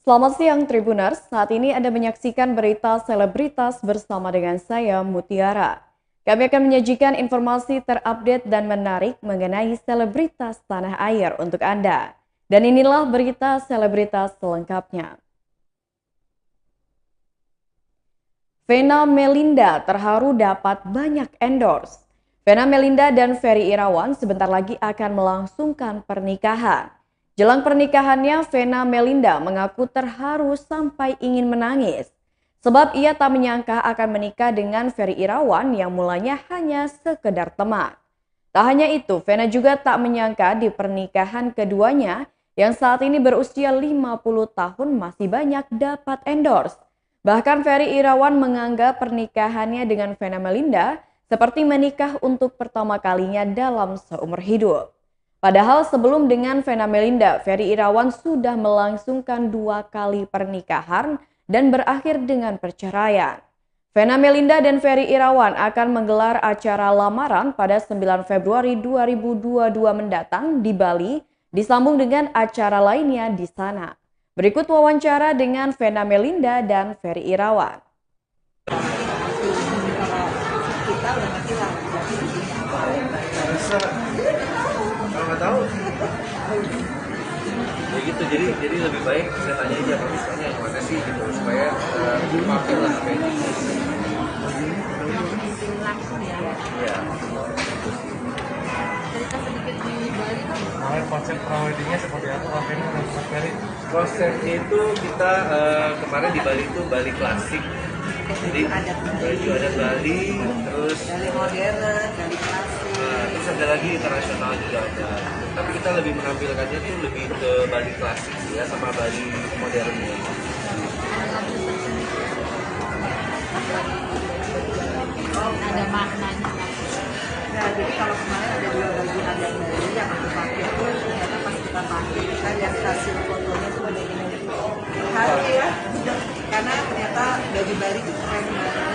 Selamat siang Tribuners, saat ini Anda menyaksikan berita selebritas bersama dengan saya Mutiara. Kami akan menyajikan informasi terupdate dan menarik mengenai selebritas tanah air untuk Anda. Dan inilah berita selebritas selengkapnya. Vena Melinda terharu dapat banyak endorse. Vena Melinda dan Ferry Irawan sebentar lagi akan melangsungkan pernikahan. Jelang pernikahannya, Vena Melinda mengaku terharu sampai ingin menangis. Sebab ia tak menyangka akan menikah dengan Ferry Irawan yang mulanya hanya sekedar teman. Tak hanya itu, Vena juga tak menyangka di pernikahan keduanya yang saat ini berusia 50 tahun masih banyak dapat endorse. Bahkan Ferry Irawan menganggap pernikahannya dengan Vena Melinda seperti menikah untuk pertama kalinya dalam seumur hidup. Padahal sebelum dengan Vena Melinda, Ferry Irawan sudah melangsungkan 2 kali pernikahan dan berakhir dengan perceraian. Vena Melinda dan Ferry Irawan akan menggelar acara lamaran pada 9 Februari 2022 mendatang di Bali, disambung dengan acara lainnya di sana. Berikut wawancara dengan Vena Melinda dan Ferry Irawan. Kalau nggak tahu ya gitu, jadi lebih baik saya tanya aja kalau misalnya yang mana sih gitu supaya makin lah kayak gitu langsung ya. ya. Cerita sedikit di Bali kan. Konsep praweddingnya seperti apa Pak Ferry dan Mas Ferry? Konsepnya itu kita kemarin di Bali itu Bali klasik, jadi baju adat Bali, terus Dari modern, dari klasik. terus ada lagi internasional juga ada, tapi kita lebih menampilkannya tuh lebih ke Bali klasik sih ya, sama Bali modernnya. Ada maknanya. Nah, jadi kalau kemarin ada 2 baju adat Bali yang aku pakai itu ternyata pas kita pakai kita lihat hasil fotonya tuh benar-benar terharu ya, karena ternyata baju Bali itu keren banget.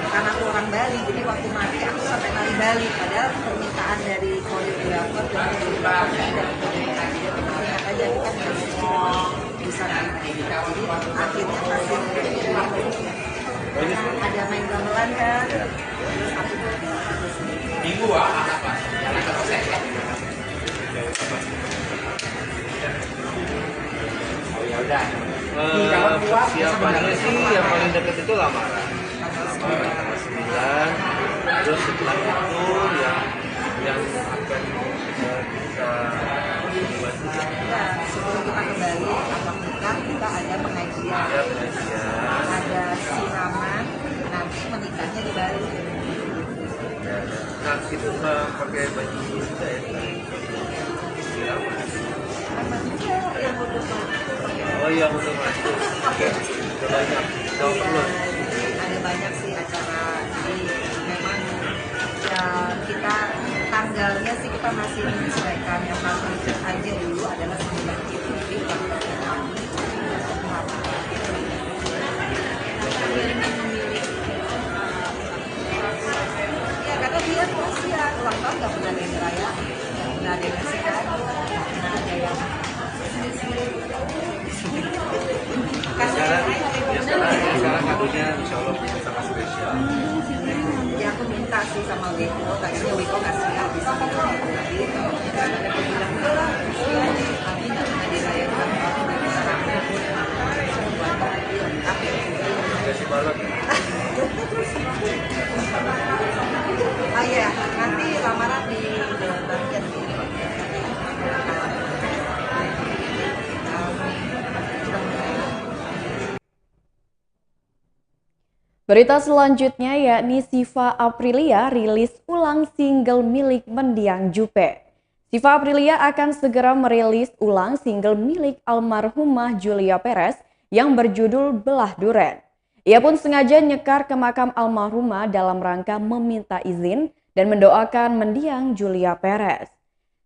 Dan karena aku orang Bali, jadi waktu mati aku sampai nari Bali, padahal permintaan dari koreografer dan koreografer dan koreografer itu ingat aja kita nggak semua bisa nari Bali. Jadi akhirnya hasil ada main gamelan kan, terus aku Persiapannya sih yang paling deket itu lamaran tanggal 9, terus setelah itu yang akan kita bantu ya, sebelum kita ke Bali atau kita ada pengajian, ya pengajian. ada siraman, nanti menikahnya di Bali. Nah itu pakai baju juga ya, siraman. Yang untuk Oh iya, untuk masuk. Oke, udah banyak. Tahu belum? ada banyak sih acara ini. Memang ya kita tanggalnya sih kita masih menyesuaikan, yang paling dekat aja dulu adalah 9 Februari. Ya karena dia ya ulang tahun nggak pernah ada yang ngerayain, nggak pernah ada yang ngasih kado, nggak pernah ada yang Sekarang kadonya insya Allah sangat spesial. ya aku minta sih sama Wiko, tadinya Wiko kasih habis ini tapi aku bilang enggak lah, kami nggak pernah dirayakan, kami nggak bisa rakyat Kasih balon. ah ya nanti lamaran di bagian ini. Berita selanjutnya yakni Syifa Aprilia rilis ulang single milik mendiang Juppe. Syifa Aprilia akan segera merilis ulang single milik almarhumah Julia Perez yang berjudul Belah Duren. Ia pun sengaja nyekar ke makam almarhumah dalam rangka meminta izin dan mendoakan mendiang Julia Perez.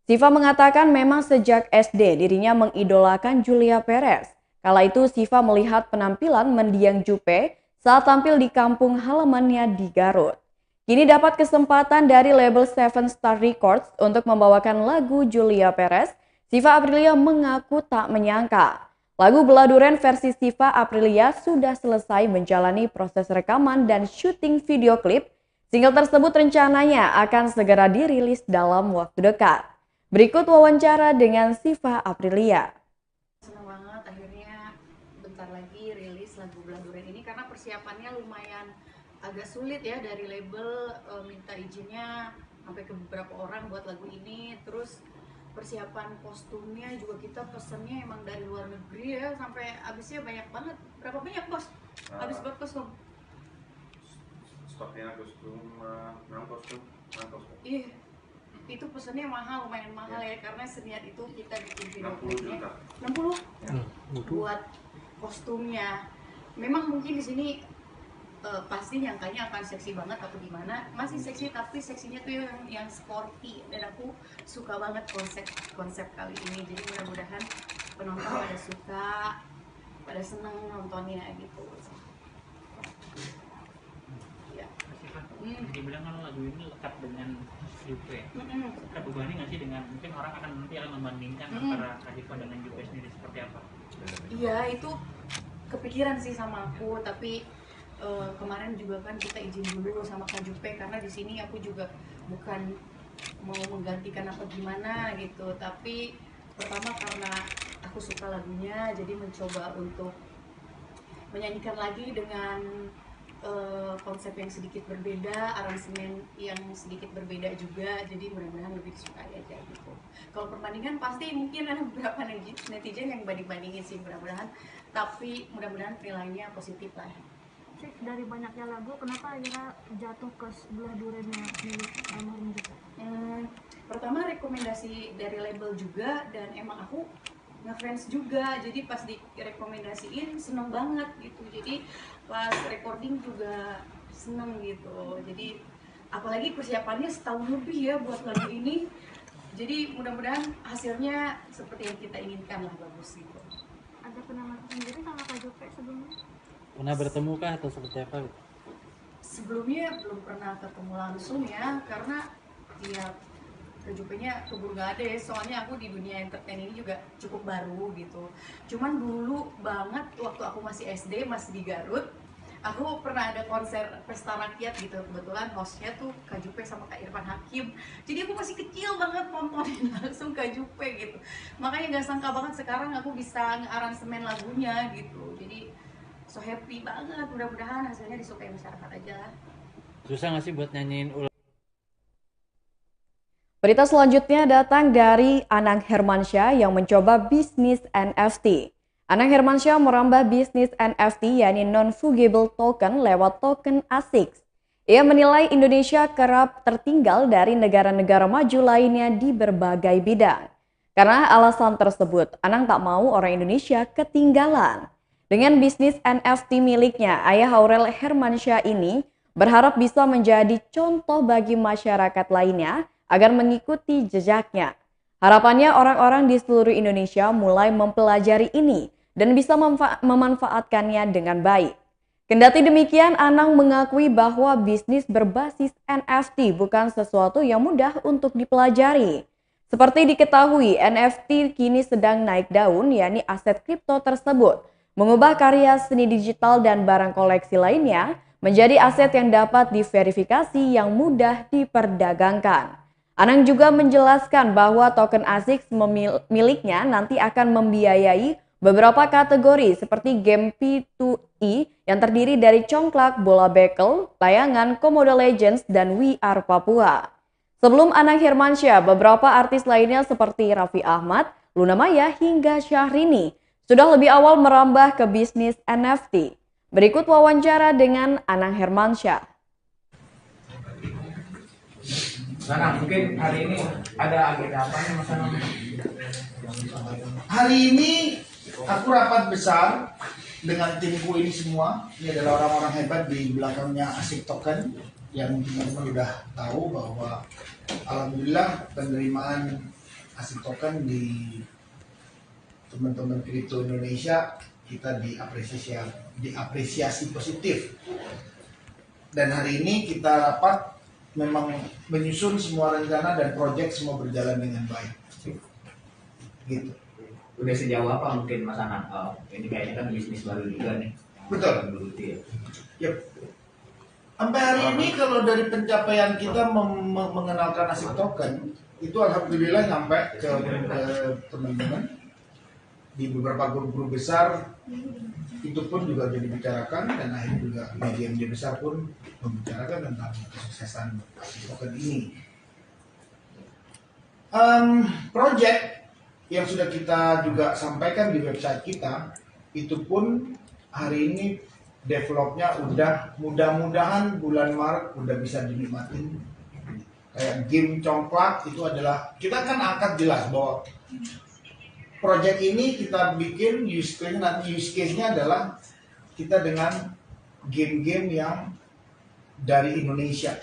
Syifa mengatakan memang sejak SD dirinya mengidolakan Julia Perez. Kala itu Syifa melihat penampilan mendiang Juppe saat tampil di kampung halamannya di Garut. Kini dapat kesempatan dari label Seven Star Records untuk membawakan lagu Julia Perez. Syifa Aprilia mengaku tak menyangka Lagu Belah Duren versi Syifa Aprilia sudah selesai menjalani proses rekaman dan syuting video klip. Single tersebut rencananya akan segera dirilis dalam waktu dekat. Berikut wawancara dengan Syifa Aprilia. Senang banget akhirnya bentar lagi rilis lagu Belah Duren ini karena persiapannya lumayan agak sulit ya, dari label minta izinnya sampai ke beberapa orang buat lagu ini. Terus persiapan kostumnya juga kita pesennya emang dari luar negeri ya, sampai habisnya banyak banget. Berapa banyak bos? Habis buat kostum? Stoknya kostum, 6 kostum. Iya, itu pesennya mahal, lumayan mahal ya, karena seniat itu kita bikin video 60 klipnya. juta. 60 buat kostumnya. Memang mungkin di sini pasti nyangkanya akan seksi banget atau gimana. Masih seksi, tapi seksinya tuh yang sporty, dan aku suka banget konsep kali ini. Jadi mudah-mudahan penonton pada suka, pada seneng nontonnya gitu. Ya. Dibilang kan lagu ini lekat dengan Jupe. Ada bebannya nggak sih dengan, mungkin orang akan nanti akan membandingkan antara Kak Syifa dengan Jupe sendiri seperti apa? Iya, itu kepikiran sih sama aku, tapi kemarin juga kan kita izin dulu sama Kak Jupe, karena di sini aku juga bukan mau menggantikan apa gimana gitu, tapi pertama karena aku suka lagunya, jadi mencoba untuk menyanyikan lagi dengan konsep yang sedikit berbeda, aransemen yang sedikit berbeda juga, jadi mudah-mudahan lebih disukai aja gitu. Kalau perbandingan pasti mungkin ada beberapa netizen yang banding-bandingin sih, mudah-mudahan, tapi mudah-mudahan nilainya positif lah. Cik, dari banyaknya lagu, kenapa akhirnya jatuh ke Belah Durennya milik almarhum Jupe? Pertama rekomendasi dari label juga, dan emang aku ngefans juga, jadi pas direkomendasiin seneng banget gitu. Jadi pas recording juga seneng gitu. Jadi apalagi persiapannya setahun lebih ya buat lagu ini. Jadi mudah-mudahan hasilnya seperti yang kita inginkan lah, bagus gitu. Ada kenangan sendiri sama Kak Jupe sebelumnya? Pernah bertemu kah atau seperti apa? Sebelumnya belum pernah ketemu langsung ya, karena ya Kejupenya keburu gak ada ya, soalnya aku di dunia entertain ini juga cukup baru gitu. Cuman dulu banget waktu aku masih SD, masih di Garut, aku pernah ada konser pesta rakyat gitu, kebetulan hostnya tuh Kak Jupe sama Kak Irfan Hakim. Jadi aku masih kecil banget nontonin langsung Kak Jupe gitu. Makanya gak sangka banget sekarang aku bisa ngearansemen lagunya gitu. Jadi so happy banget, mudah-mudahan hasilnya disukai masyarakat aja lah. Susah nggak sih buat nyanyiin ulang? Berita selanjutnya datang dari Anang Hermansyah yang mencoba bisnis NFT. Anang Hermansyah merambah bisnis NFT yakni non-fungible token lewat token ASICS. Ia menilai Indonesia kerap tertinggal dari negara-negara maju lainnya di berbagai bidang. Karena alasan tersebut, Anang tak mau orang Indonesia ketinggalan. Dengan bisnis NFT miliknya, ayah Aurel Hermansyah ini berharap bisa menjadi contoh bagi masyarakat lainnya agar mengikuti jejaknya. Harapannya orang-orang di seluruh Indonesia mulai mempelajari ini dan bisa memanfaatkannya dengan baik. Kendati demikian, Anang mengakui bahwa bisnis berbasis NFT bukan sesuatu yang mudah untuk dipelajari. Seperti diketahui, NFT kini sedang naik daun, yakni aset kripto tersebut mengubah karya seni digital dan barang koleksi lainnya menjadi aset yang dapat diverifikasi yang mudah diperdagangkan. Anang juga menjelaskan bahwa token ASICS miliknya nanti akan membiayai beberapa kategori seperti game P2E yang terdiri dari congklak, bola bekel, layangan, Komodo Legends, dan We Are Papua. Sebelum Anang Hermansyah, beberapa artis lainnya seperti Raffi Ahmad, Luna Maya, hingga Syahrini sudah lebih awal merambah ke bisnis NFT. Berikut wawancara dengan Anang Hermansyah. Nah, mungkin hari ini ada agenda apa nih Mas Anang? Hari ini aku rapat besar dengan timku ini semua. Ini adalah orang-orang hebat di belakangnya ASIC Token yang teman-teman sudah tahu bahwa alhamdulillah penerimaan ASIC Token di teman-teman kripto Indonesia kita diapresiasi positif. Dan hari ini kita rapat memang menyusun semua rencana dan proyek semua berjalan dengan baik. Gitu. udah sejauh apa mungkin Mas Anang? Ini kayaknya kan bisnis baru juga nih. Betul. Ya. Yep. Sampai hari ini kalau dari pencapaian kita mengenalkan asik token itu alhamdulillah nyampe ke teman-teman di beberapa grup-grup besar, itu pun juga jadi dibicarakan, dan akhirnya juga media-media besar pun membicarakan tentang kesuksesan asik token ini. Project yang sudah kita juga sampaikan di website kita itu pun hari ini developnya udah, mudah-mudahan bulan Maret udah bisa dinikmatin. Kayak game congklak itu adalah, kita kan angkat jelas bahwa project ini kita bikin use case-nya adalah kita dengan game-game yang dari Indonesia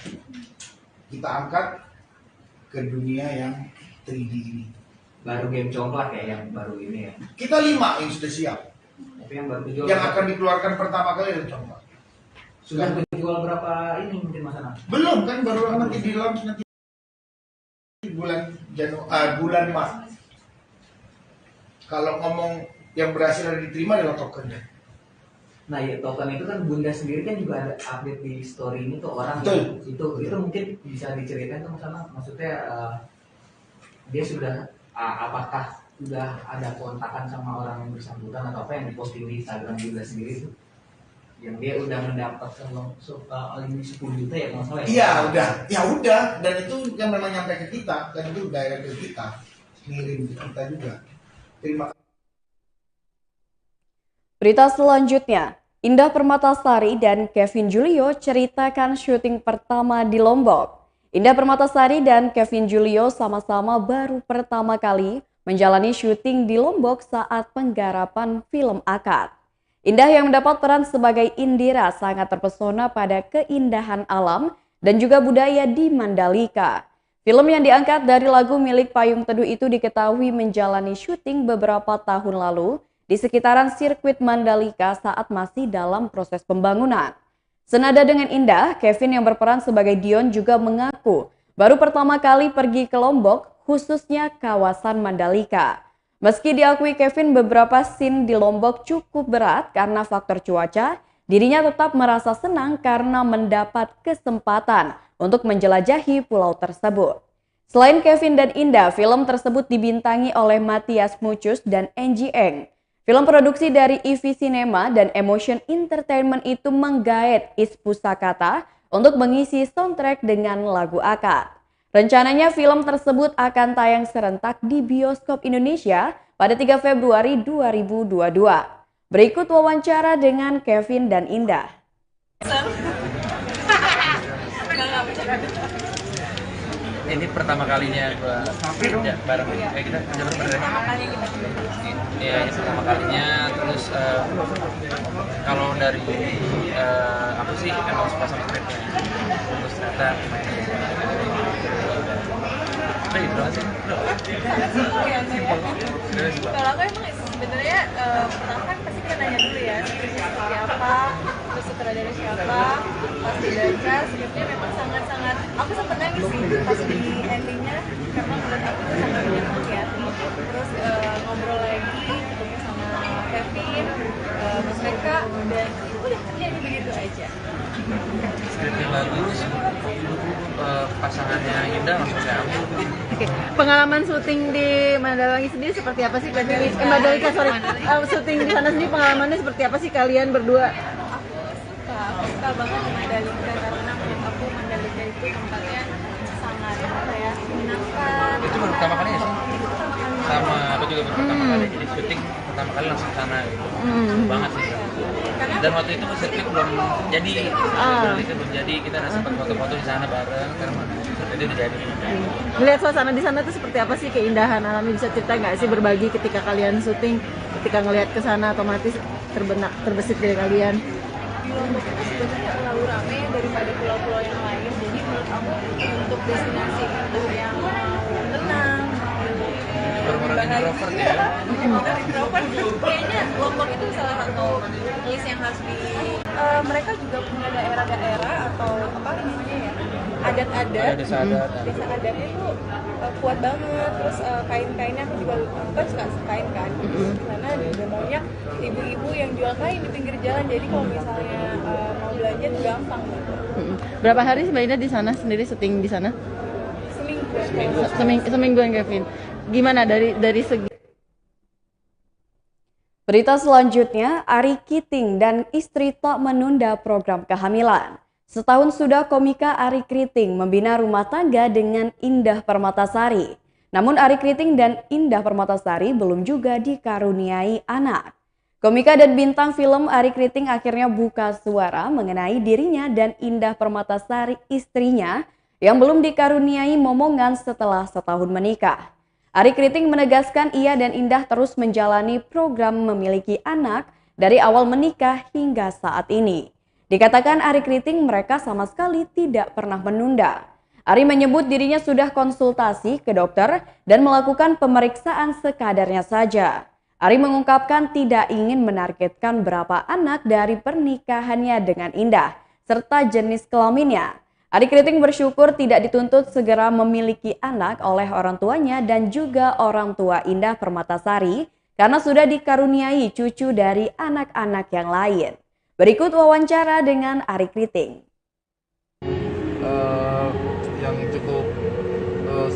kita angkat ke dunia yang 3D ini. Baru game congklak ya yang baru ini ya. Kita 5 yang sudah siap. Tapi yang baru dijual yang akan dikeluarkan pertama kali dari congklak. Sudah dijual berapa ini mungkin Mas Anang? Belum kan, baru nanti di launch nanti bulan Maret. Kalau ngomong yang berhasil diterima adalah tokennya. Nah ya, token itu kan Bunda sendiri kan juga ada update di story ini tuh orang itu mungkin bisa diceritain tuh Mas Anang, maksudnya dia sudah apakah sudah ada kontakan sama orang yang bersangkutan atau apa yang diposting di Instagram Bunda sendiri tuh yang dia udah mendapatkan ini 10 juta ya kalau salah ya? Iya udah, dan itu kan memang nyampe ke kita, dan itu direct ke kita, ngirim ke kita juga. Terima kasih. Berita selanjutnya, Indah Permatasari dan Kevin Julio ceritakan syuting pertama di Lombok. Indah Permatasari dan Kevin Julio sama-sama baru pertama kali menjalani syuting di Lombok saat penggarapan film Akad. Indah yang mendapat peran sebagai Indira sangat terpesona pada keindahan alam dan juga budaya di Mandalika. Film yang diangkat dari lagu milik Payung Teduh itu diketahui menjalani syuting beberapa tahun lalu di sekitaran sirkuit Mandalika saat masih dalam proses pembangunan. Senada dengan Indah, Kevin yang berperan sebagai Dion juga mengaku baru pertama kali pergi ke Lombok, khususnya kawasan Mandalika. Meski diakui Kevin beberapa scene di Lombok cukup berat karena faktor cuaca, dirinya tetap merasa senang karena mendapat kesempatan untuk menjelajahi pulau tersebut. Selain Kevin dan Indah, film tersebut dibintangi oleh Matias Mucus dan Angie Eng. Film produksi dari EV Cinema dan Emotion Entertainment itu menggaet Is Pusakata untuk mengisi soundtrack dengan lagu Akad. Rencananya film tersebut akan tayang serentak di bioskop Indonesia pada 3 Februari 2022. Berikut wawancara dengan Kevin dan Indah. Ini pertama kalinya gue kerja bareng kayak kita kerja bareng. Iya, ini pertama kalinya. Terus kalau dari apa sih emang suka sama scriptnya. Terus ternyata Kalau aku emang sebenarnya pertama kan pasti kita nanya dulu ya skripnya seperti apa, terus sutradara siapa. Pas dibaca skripnya memang sangat-sangat, aku sempat nangis sih pas di endingnya karena menurut aku itu sangat menyenangkan. Terus ngobrol lagi ketemu sama Kevin, Mas Meka, dan udah jadi begitu aja. Skripnya bagus, pasangannya Indah langsung nyambung. Oke, pengalaman syuting di Mandalika sendiri seperti apa sih? Mandalika, syuting di sana sendiri pengalamannya seperti apa sih kalian berdua? Aku suka banget di Mandalika karena menurut aku Mandalika itu tempatnya sangat apa ya, menyenangkan. Itu baru pertama kali ya sih? Sama, aku juga baru pertama kali, jadi syuting pertama kali langsung ke sana gitu. Banget sih. Dan waktu itu sirkuit belum jadi, belum jadi, kita ada sempat foto-foto di sana bareng, karena itu udah jadi. Melihat suasana di sana tuh seperti apa sih, keindahan alamnya, bisa cerita nggak sih, berbagi ketika kalian syuting, ketika ngelihat ke sana otomatis terbesit dari kalian? Di Lombok itu sebenarnya terlalu ramai daripada pulau-pulau yang lain, jadi menurut aku untuk destinasi itu yang tenang, introvert ya. Introvert, kayaknya Lombok itu salah satu list yang harus di. Mereka juga punya daerah-daerah atau apa namanya ya, adat-adat. Desa adat. Desa adatnya tuh kuat banget. Terus kain-kainnya aku juga kan suka kain kan. Karena juga banyak ibu-ibu yang jual kain di pinggir jalan. Jadi kalau misalnya mau belanja tuh gampang gitu. Berapa hari sih Mbak Indah di sana sendiri syuting di sana? Semingguan Kevin. Gimana dari segi Berita selanjutnya, Ari Kiting dan istri tak menunda program kehamilan. Setahun sudah komika Ari Kriting membina rumah tangga dengan Indah Permatasari. Namun Ari Kriting dan Indah Permatasari belum juga dikaruniai anak. Komika dan bintang film Ari Kriting akhirnya buka suara mengenai dirinya dan Indah Permatasari istrinya yang belum dikaruniai momongan setelah setahun menikah. Ari Kriting menegaskan ia dan Indah terus menjalani program memiliki anak dari awal menikah hingga saat ini. Dikatakan Ari Kriting mereka sama sekali tidak pernah menunda. Ari menyebut dirinya sudah konsultasi ke dokter dan melakukan pemeriksaan sekadarnya saja. Ari mengungkapkan tidak ingin menargetkan berapa anak dari pernikahannya dengan Indah serta jenis kelaminnya. Ari Kriting bersyukur tidak dituntut segera memiliki anak oleh orang tuanya dan juga orang tua Indah Permatasari karena sudah dikaruniai cucu dari anak-anak yang lain. Berikut wawancara dengan Ari Kriting. Yang cukup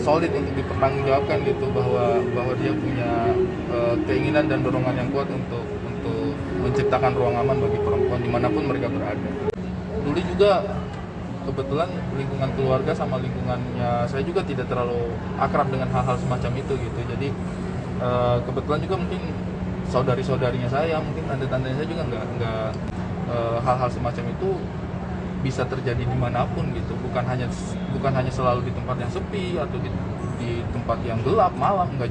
solid untuk dipertanggungjawabkan gitu bahwa dia punya keinginan dan dorongan yang kuat untuk menciptakan ruang aman bagi perempuan dimanapun mereka berada. Dulu juga kebetulan lingkungan keluarga sama lingkungannya saya juga tidak terlalu akrab dengan hal-hal semacam itu gitu. Jadi kebetulan juga mungkin saudari-saudarinya saya, mungkin tante-tantenya saya juga nggak hal-hal semacam itu bisa terjadi dimanapun gitu. Bukan hanya selalu di tempat yang sepi atau di tempat yang gelap malam, enggak